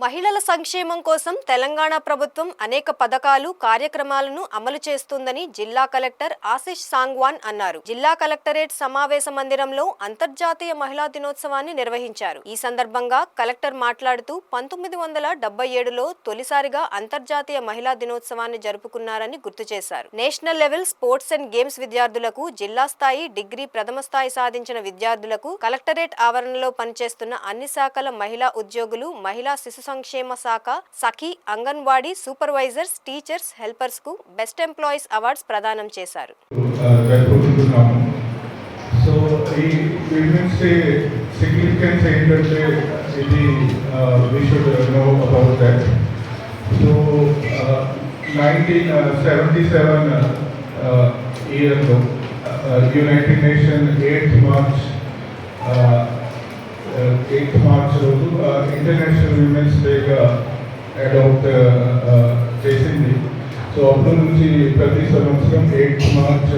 మహిళల సంక్షేమం కోసం తెలంగాణ ప్రభుత్వం అనేక పథకాలు కార్యక్రమాలను అమలు చేస్తుందని జిల్లా కలెక్టర్ ఆశిష్ సాంగ్వాన్ అన్నారు. జిల్లా కలెక్టరేట్ సమావేశ మందిరంలో అంతర్జాతీయ మహిళా దినోత్సవాన్ని నిర్వహించారు. ఈ సందర్భంగా కలెక్టర్ మాట్లాడుతూ 1977లో తొలిసారిగా అంతర్జాతీయ మహిళా దినోత్సవాన్ని జరుపుకున్నారని గుర్తు చేశారు. National level sports and games విద్యార్థులకు, జిల్లా స్థాయి, డిగ్రీ ప్రథమ స్థాయి సాధించిన విద్యార్థులకు కలెక్టరేట్ ఆవరణలో పనిచేస్తున్న అన్ని శాఖల మహిళా ఉద్యోగులు, మహిళా శిశు సంక్షేమ శాఖ, సఖీ, అంగన్వాడీ సూపర్వైజర్స్, టీచర్స్, హెల్పర్స్ కు బెస్ట్ ఎంప్లాయీస్ అవార్డ్స్ ప్రదానం చేశారు. సో ఈ విమెన్స్ డే సిగ్నిఫికెన్స్ ఏంటంటే ఇది we should know about that. So 1977 ఇయర్లో యునైటెడ్ నేషన్ 8th మార్చ్ రోజు ఇంటర్నేషనల్ విమెన్స్ డేగా అడాప్ట్ చేసింది. సో అప్పటి నుంచి ప్రతి సంవత్సరం 8th మార్చ్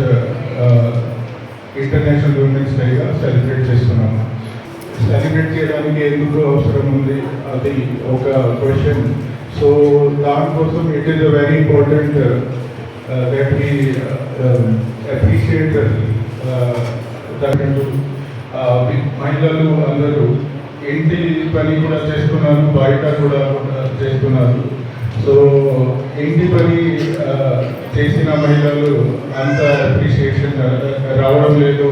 ఇంటర్నేషనల్ విమెన్స్ డేగా సెలబ్రేట్ చేస్తున్నాము. సెలబ్రేట్ చేయడానికి ఎందుకు అవసరం ఉంది అది ఒక క్వశ్చన్. సో దానికోసం it is a very important that we appreciate that. మహిళలు అందరూ ఇంటి పని కూడా చేస్తున్నారు, బయట కూడా చేస్తున్నారు. సో ఇంటి పని చేసిన మహిళలు అంత అప్రిషియేషన్ రావడం లేదు,